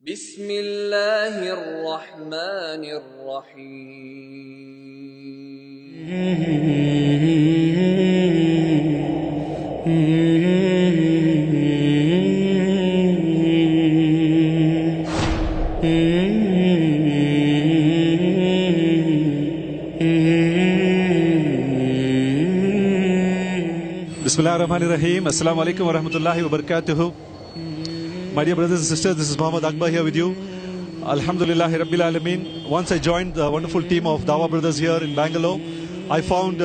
بسم اللہ الرحمن Bismillahirrahmanirrahim. Assalamu alaikum wa rahmatullahi wa barakatuhu. My dear brothers and sisters, this is Muhammad Akbar here with you. Alhamdulillahi Rabbil Alameen. Once I joined the wonderful team of Dawah Brothers here in Bangalore, I found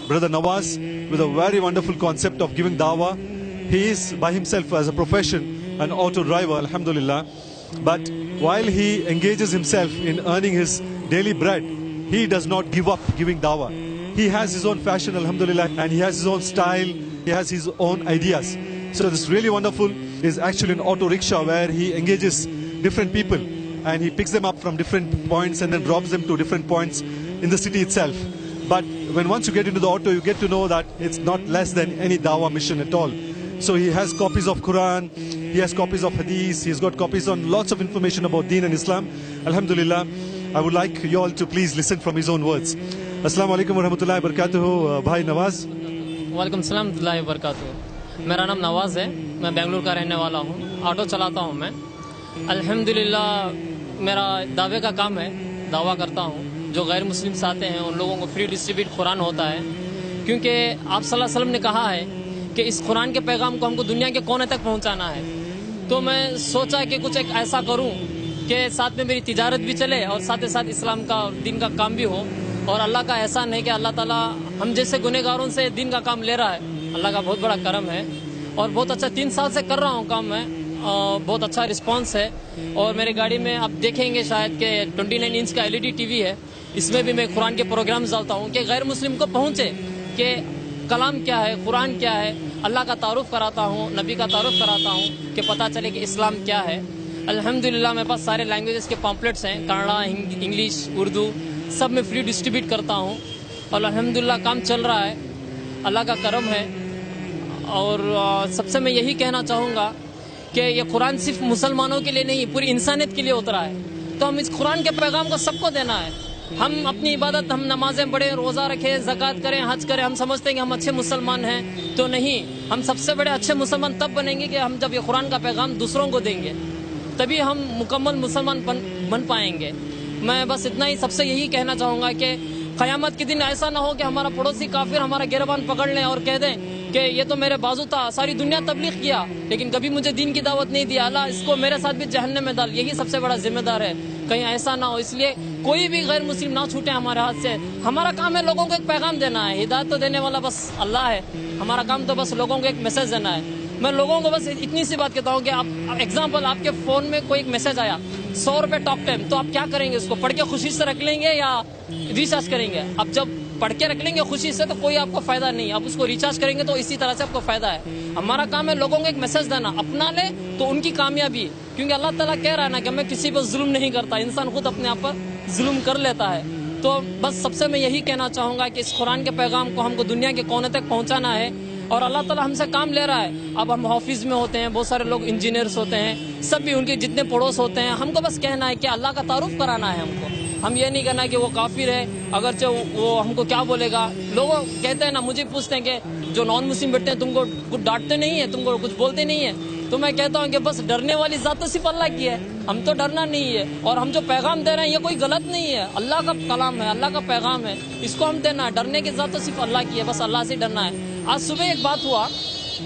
Brother Nawaz with a very wonderful concept of giving Dawah. He is by himself as a profession an auto driver, Alhamdulillah. But while he engages himself in earning his daily bread, he does not give up giving Dawah. He has his own fashion, Alhamdulillah, and he has his own style, he has his own ideas. So this really wonderful is actually an auto rickshaw where he engages different people and he picks them up from different points and then drops them to different points in the city itself. But once you get into the auto, you get to know that it's not less than any Dawah mission at all. So he has copies of Quran, he has copies of Hadith, he's got copies on lots of information about Deen and Islam. Alhamdulillah, I would like you all to please listen from his own words. Assalamu alaikum wa rahmatullahi wa barakatuhu, Bhai Nawaz. वालेकुम सलाम warahmatullahi wabarakatuh. मेरा नाम नवाज़ है, मैं बेंगलुरु का रहने वाला हूँ, ऑटो चलाता हूँ मैं। अल्हम्दुलिल्लाह मेरा दावे का काम है, दावा करता हूँ। जो गैर मुस्लिम्स आते हैं उन लोगों को फ्री डिस्ट्रीब्यूट कुरान होता है, क्योंकि आप सल्लल्लाहु अलैहि वसल्लम ने कहा है कि इस कुरान के पैगाम को हमको दुनिया के कोने तक पहुँचाना है। तो मैं सोचा कि कुछ एक ऐसा करूँ कि साथ में मेरी तिजारत भी चले और साथ ही साथ इस्लाम का दीन का काम भी हो। और अल्लाह का एहसान है कि अल्लाह ताला हम जैसे गुनहगारों से दीन का काम ले रहा है। अल्लाह का बहुत बड़ा करम है और बहुत अच्छा 3 साल से कर रहा हूँ काम मैं, बहुत अच्छा रिस्पांस है। और मेरी गाड़ी में आप देखेंगे शायद कि 29 इंच का LED टीवी है, इसमें भी मैं कुरान के प्रोग्राम्स डालता हूँ कि गैर मुस्लिम को पहुँचे कि कलाम क्या है, कुरान क्या है, अल्लाह का तारुफ कराता हूँ, नबी का तारुफ कराता हूँ कि पता चले कि इस्लाम क्या है। अल्हम्दुलिल्लाह मेरे पास सारे लैंग्वेजेस के पम्पलेट्स हैं, कन्नड़ा, इंग्लिश, उर्दू, सब में फ्री डिस्ट्रीब्यूट करता हूँ और अल्हम्दुलिल्लाह काम चल रहा है, अल्लाह का करम है। और सबसे मैं यही कहना चाहूँगा कि ये कुरान सिर्फ मुसलमानों के लिए नहीं, पूरी इंसानियत के लिए उतरा है। तो हम इस कुरान के पैगाम को सबको देना है। हम अपनी इबादत, हम नमाजें पढ़ें, रोज़ा रखें, ज़कात करें, हज करें, हम समझते हैं कि हम अच्छे मुसलमान हैं, तो नहीं। हम सबसे बड़े अच्छे मुसलमान तब बनेंगे कि हम जब ये कुरान का पैगाम दूसरों को देंगे, तभी हम मुकम्मल मुसलमान बन पाएंगे। मैं बस इतना ही सबसे यही कहना चाहूँगा कि क़यामत के दिन ऐसा ना हो कि हमारा पड़ोसी काफिर हमारा गिरबान पकड़ लें और कह दें कि ये तो मेरे बाजू था, सारी दुनिया तबलीग किया लेकिन कभी मुझे दीन की दावत नहीं दिया, अल्लाह इसको मेरे साथ भी जहन्नम में डाल। यही सबसे बड़ा जिम्मेदार है, कहीं ऐसा ना हो। इसलिए कोई भी गैर मुस्लिम ना छूटे हमारे हाथ से। हमारा काम है लोगों को एक पैगाम देना है, हिदायत तो देने वाला बस अल्लाह है, हमारा काम तो बस लोगों को एक मैसेज देना है। मैं लोगों को बस इतनी सी बात कहता हूँ कि आप एग्जाम्पल, आपके फ़ोन में कोई एक मैसेज आया 100 रुपये टॉक टाइम, तो आप क्या करेंगे? उसको पढ़ के खुशी से रख लेंगे या रिचार्ज करेंगे? अब जब पढ़ के रख लेंगे खुशी से तो कोई आपको फ़ायदा नहीं, आप उसको रिचार्ज करेंगे तो इसी तरह से आपको फ़ायदा है। हमारा काम है लोगों को एक मैसेज देना, अपना ले तो उनकी कामयाबी, क्योंकि अल्लाह ताला कह रहा है ना कि मैं किसी पर जुल्म नहीं करता, इंसान खुद अपने आप पर जुल्म कर लेता है। तो बस सबसे मैं यही कहना चाहूँगा कि इस कुरान के पैगाम को हमको दुनिया के कोने तक पहुँचाना है और अल्लाह ताला हमसे काम ले रहा है। अब हम ऑफिस में होते हैं, बहुत सारे लोग इंजीनियर्स होते हैं, सब भी उनके जितने पड़ोस होते हैं, हमको बस कहना है कि अल्लाह का तारुफ कराना है हमको। हम ये नहीं कहना कि वो काफिर है, अगरचे वो हमको क्या बोलेगा। लोग कहते हैं ना, मुझे पूछते हैं कि जो नॉन मुस्लिम बैठते हैं तुमको कुछ डांटते नहीं है, तुमको कुछ बोलते नहीं है, तो मैं कहता हूँ कि बस डरने वाली ज़ात तो सिर्फ अल्लाह की है, हम तो डरना नहीं है। और हम जो पैगाम दे रहे हैं ये कोई गलत नहीं है, अल्लाह का कलाम है, अल्लाह का पैगाम है, इसको हम देना है। डरने की ज़ात तो सिर्फ अल्लाह की है, बस अल्लाह से डरना है। आज सुबह एक बात हुआ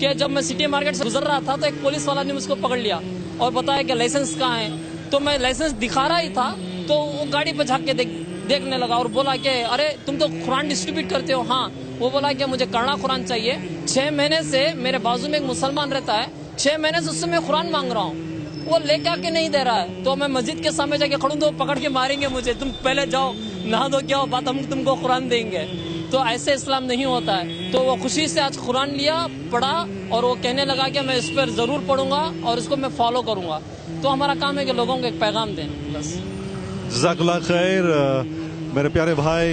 कि जब मैं सिटी मार्केट से गुजर रहा था तो एक पुलिस वाला ने मुझको पकड़ लिया और बताया कि लाइसेंस कहाँ है। तो मैं लाइसेंस दिखा रहा ही था तो वो गाड़ी पर झाँक के देखने लगा और बोला कि अरे तुम तो कुरान डिस्ट्रीब्यूट करते हो। हाँ, वो बोला कि मुझे कन्नड़ा कुरान चाहिए। 6 महीने से मेरे बाजू में एक मुसलमान रहता है, 6 महीने से उससे मैं कुरान मांग रहा हूँ, वो लेके आके नहीं दे रहा है। तो मैं मस्जिद के सामने जाके खड़ूँ तो पकड़ के मारेंगे मुझे, तुम पहले जाओ नहा दो, क्या हो बात, हम तुमको कुरान देंगे। तो ऐसे इस्लाम नहीं होता है। तो वो खुशी से आज कुरान लिया, पढ़ा और वो कहने लगा कि मैं इस पर ज़रूर पढ़ूंगा और इसको मैं फॉलो करूंगा। तो हमारा काम है कि लोगों को एक पैगाम दें बस। जज़ाकल्लाह खैर मेरे प्यारे भाई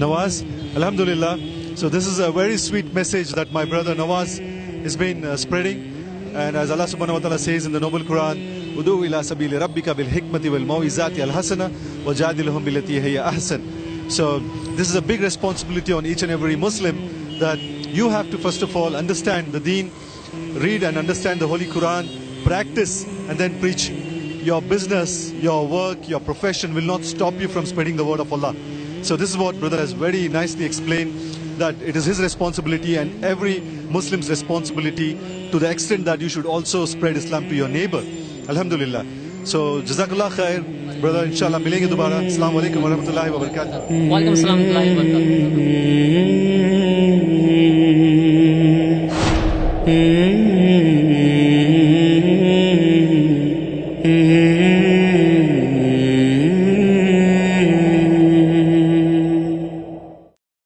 नवाज, अल्हम्दुलिल्लाह। So this is a very sweet message that my brother Nawaz has been spreading, and as Allah subhanahu wa ta'ala says in the noble Quran, ادعو الى سبیل ربک بالحکمت والموعظات الحسنہ وجادلہم باللتی ہی احسن. So this is a big responsibility on each and every Muslim, that you have to first of all understand the deen, read and understand the Holy Quran, practice and then preach. Your business, your work, your profession will not stop you from spreading the word of Allah. So this is what brother has very nicely explained, that it is his responsibility and every Muslim's responsibility, to the extent that you should also spread Islam to your neighbor. Alhamdulillah. So Jazakallah khair, brother. Inshallah milenge dobara. Assalamu alaikum wa rahmatullahi wa barakatuh. وعلیکم السلام ورحمۃ اللہ وبرکاتہ.